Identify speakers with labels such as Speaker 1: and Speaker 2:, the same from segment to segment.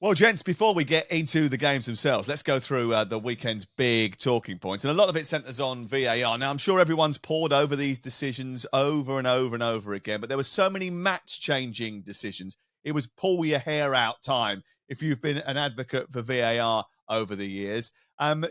Speaker 1: Well, gents, before we get into the games themselves, let's go through the weekend's big talking points. And a lot of it centres on VAR. Now, I'm sure everyone's pored over these decisions over and over and over again, but there were so many match-changing decisions. It was pull your hair out time if you've been an advocate for VAR over the years.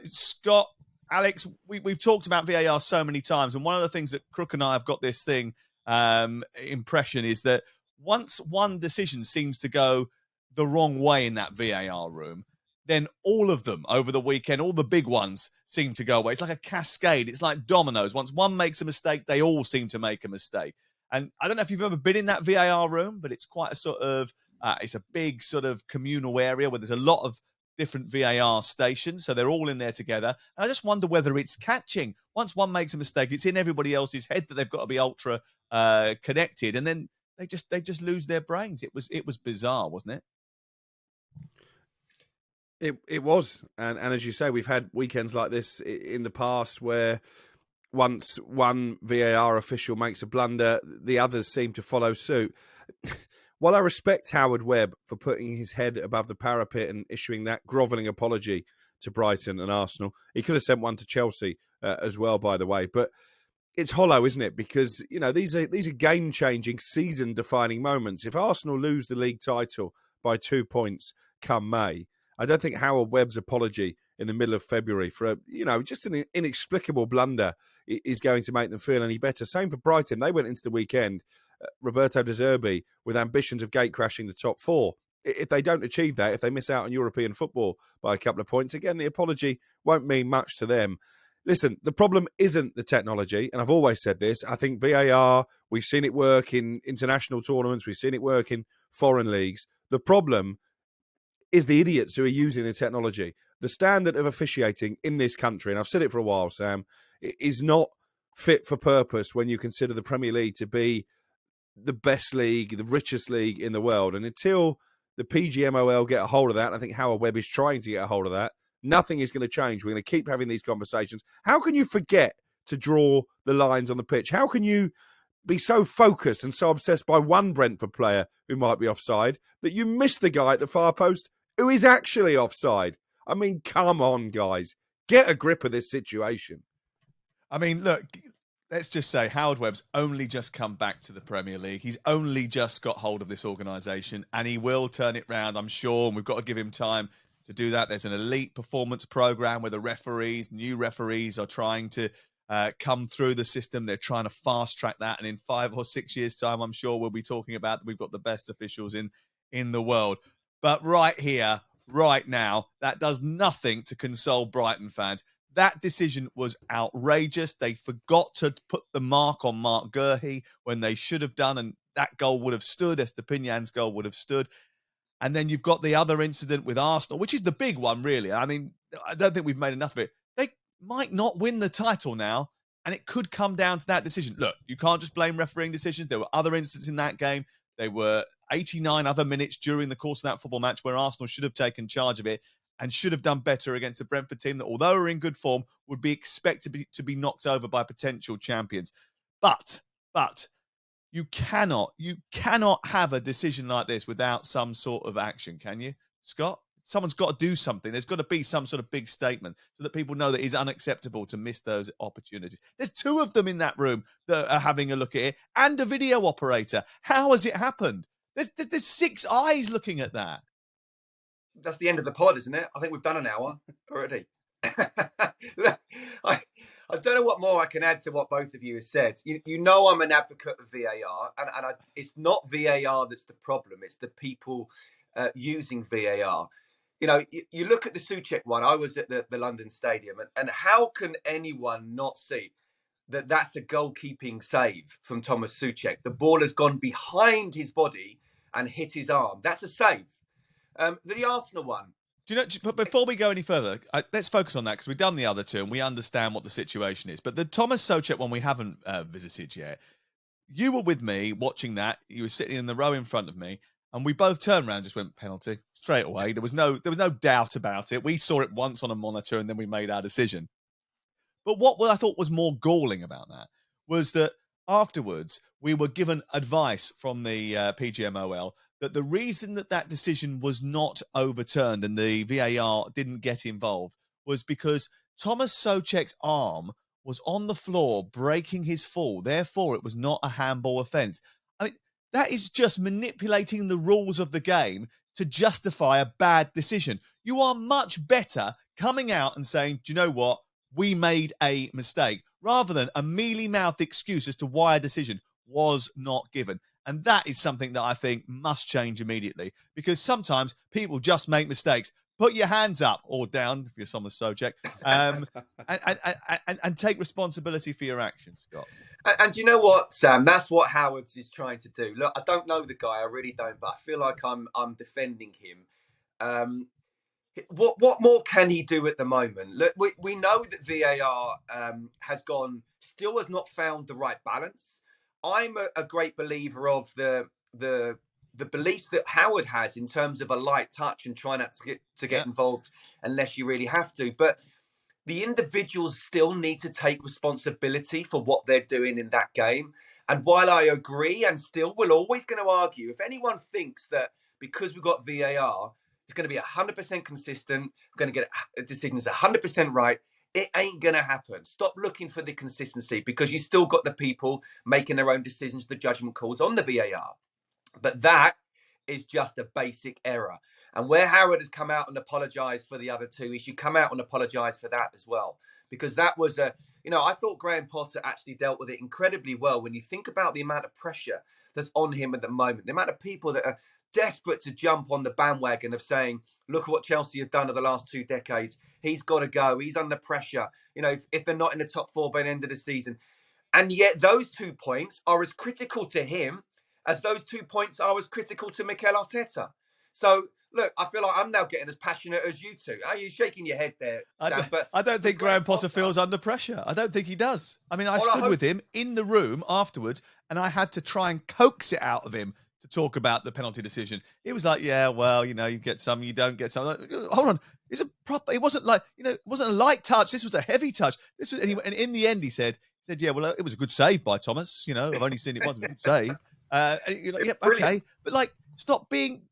Speaker 1: Scott, Alex, we've talked about VAR so many times, and one of the things that Crook and I have got this thing impression is that once one decision seems to go the wrong way in that VAR room, then all of them over the weekend, all the big ones seem to go away. It's like a cascade. It's like dominoes. Once one makes a mistake, they all seem to make a mistake. And I don't know if you've ever been in that VAR room, but it's quite a sort of, it's a big sort of communal area where there's a lot of different VAR stations. So they're all in there together. And I just wonder whether it's catching. Once one makes a mistake, it's in everybody else's head that they've got to be ultra connected. And then they just lose their brains. It was bizarre, wasn't it?
Speaker 2: It was, and as you say, we've had weekends like this in the past where once one VAR official makes a blunder, the others seem to follow suit. While I respect Howard Webb for putting his head above the parapet and issuing that grovelling apology to Brighton and Arsenal, he could have sent one to Chelsea as well, by the way. But it's hollow, isn't it? Because these are game-changing, season-defining moments. If Arsenal lose the league title by 2 points come May, I don't think Howard Webb's apology in the middle of February for just an inexplicable blunder is going to make them feel any better. Same for Brighton. They went into the weekend, Roberto De Zerbi, with ambitions of gate-crashing the top four. If they don't achieve that, if they miss out on European football by a couple of points, again, the apology won't mean much to them. Listen, the problem isn't the technology, and I've always said this. I think VAR, we've seen it work in international tournaments, we've seen it work in foreign leagues. The problem is the idiots who are using the technology. The standard of officiating in this country, and I've said it for a while, Sam, is not fit for purpose when you consider the Premier League to be the best league, the richest league in the world. And until the PGMOL get a hold of that, and I think Howard Webb is trying to get a hold of that, nothing is going to change. We're going to keep having these conversations. How can you forget to draw the lines on the pitch? How can you be so focused and so obsessed by one Brentford player who might be offside that you miss the guy at the far post who is actually offside? I mean, come on, guys. Get a grip of this situation.
Speaker 1: I mean, look, let's just say Howard Webb's only just come back to the Premier League. He's only just got hold of this organisation, and he will turn it round, I'm sure, and we've got to give him time to do that. There's an elite performance programme where the new referees are trying to come through the system. They're trying to fast-track that, and in 5 or 6 years' time, I'm sure we'll be talking about that we've got the best officials in the world. But right here, right now, that does nothing to console Brighton fans. That decision was outrageous. They forgot to put the mark on Mark Gurhey when they should have done, and that goal would have stood. Estepinian's goal would have stood. And then you've got the other incident with Arsenal, which is the big one, really. I mean, I don't think we've made enough of it. They might not win the title now, and it could come down to that decision. Look, you can't just blame refereeing decisions. There were other incidents in that game. There were 89 other minutes during the course of that football match where Arsenal should have taken charge of it and should have done better against a Brentford team that, although are in good form, would be expected to be knocked over by potential champions. But you cannot have a decision like this without some sort of action, can you, Scott? Someone's got to do something. There's got to be some sort of big statement so that people know that it's unacceptable to miss those opportunities. There's 2 of them in that room that are having a look at it, and a video operator. How has it happened? There's 6 eyes looking at that.
Speaker 3: That's the end of the pod, isn't it? I think we've done an hour already. I don't know what more I can add to what both of you have said. You know I'm an advocate of VAR, and it's not VAR that's the problem. It's the people using VAR. You look at the Souček one. I was at the London Stadium, and how can anyone not see that that's a goalkeeping save from Thomas Souček? The ball has gone behind his body and hit his arm. That's a save. The Arsenal one.
Speaker 1: Do you know? But before we go any further, let's focus on that because we've done the other 2 and we understand what the situation is. But the Thomas Souček one we haven't visited yet. You were with me watching that. You were sitting in the row in front of me, and we both turned around and just went penalty straight away. There was no doubt about it. We saw it once on a monitor and then we made our decision. But what I thought was more galling about that was that afterwards, we were given advice from the PGMOL that the reason that decision was not overturned and the VAR didn't get involved was because Thomas Souček's arm was on the floor breaking his fall. Therefore, it was not a handball offence. I mean, that is just manipulating the rules of the game to justify a bad decision. You are much better coming out and saying, do you know what? We made a mistake, rather than a mealy-mouthed excuse as to why a decision was not given. And that is something that I think must change immediately, because sometimes people just make mistakes. Put your hands up or down if you're Thomas Souček, and take responsibility for your actions, Scott.
Speaker 3: And you know what, Sam? That's what Howard is trying to do. Look, I don't know the guy, I really don't, but I feel like I'm defending him. What more can he do at the moment? Look, we know that VAR has not found the right balance. I'm a great believer of the beliefs that Howard has in terms of a light touch and try not to get involved unless you really have to. But the individuals still need to take responsibility for what they're doing in that game. And while I agree, and still we're always going to argue, if anyone thinks that because we've got VAR, it's going to be 100% consistent, we're going to get decisions 100% right, it ain't going to happen. Stop looking for the consistency, because you still got the people making their own decisions, the judgment calls on the VAR. But that is just a basic error. And where Howard has come out and apologised for the other two, he should come out and apologise for that as well. Because that was I thought Graham Potter actually dealt with it incredibly well. When you think about the amount of pressure that's on him at the moment, the amount of people that are desperate to jump on the bandwagon of saying, look at what Chelsea have done over the last 2 decades. He's got to go. He's under pressure. If they're not in the top 4 by the end of the season. And yet those 2 points are as critical to him as those 2 points are as critical to Mikel Arteta. So, look, I feel like I'm now getting as passionate as you two. Are you shaking your head there, Sam?
Speaker 1: I don't think Graham Potter feels under pressure. I don't think he does. I mean, I stood with him in the room afterwards, and I had to try and coax it out of him to talk about the penalty decision. It was like, yeah, well, you get some, you don't get some. Like, hold on, it wasn't like, it wasn't a light touch. This was a heavy touch. And in the end, he said, yeah, well, it was a good save by Thomas. I've only seen it once. It was a good save. Okay, but stop being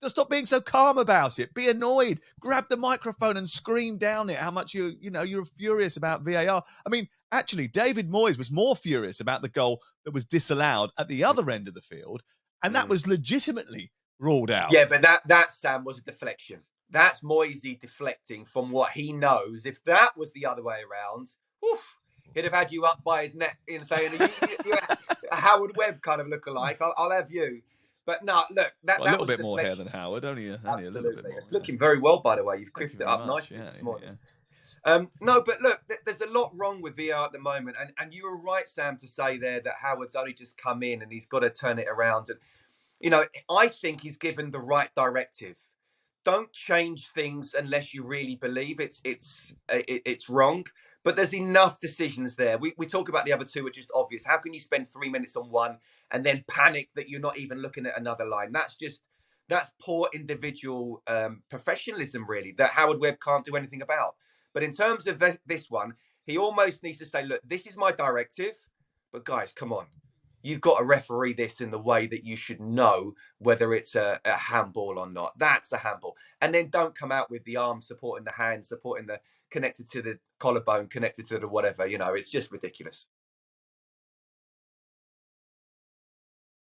Speaker 1: so calm about it. Be annoyed. Grab the microphone and scream down it how much you're furious about VAR. I mean, actually, David Moyes was more furious about the goal that was disallowed at the other end of the field, and that was legitimately ruled out.
Speaker 3: Yeah, but that Sam was a deflection. That's Moisey deflecting from what he knows. If that was the other way around, he'd have had you up by his neck and saying, "You're a Howard Webb kind of lookalike. I'll have you." But no, look, that
Speaker 1: a little
Speaker 3: was
Speaker 1: bit more hair than Howard, only a little bit more.
Speaker 3: It's looking very well, by the way. You've quiffed it up nicely this morning. Yeah. No, but look, there's a lot wrong with VAR at the moment, and you were right, Sam, to say there that Howard's only just come in and he's got to turn it around. And I think he's given the right directive. Don't change things unless you really believe it's wrong. But there's enough decisions there. We talk about the other two, which is obvious. How can you spend 3 minutes on one and then panic that you're not even looking at another line? That's poor individual professionalism, really, that Howard Webb can't do anything about. But in terms of this one, he almost needs to say, look, this is my directive. But guys, come on. You've got to referee this in the way that you should know whether it's a handball or not. That's a handball. And then don't come out with the arm supporting the hand, supporting the connected to the collarbone, connected to the whatever. It's just ridiculous.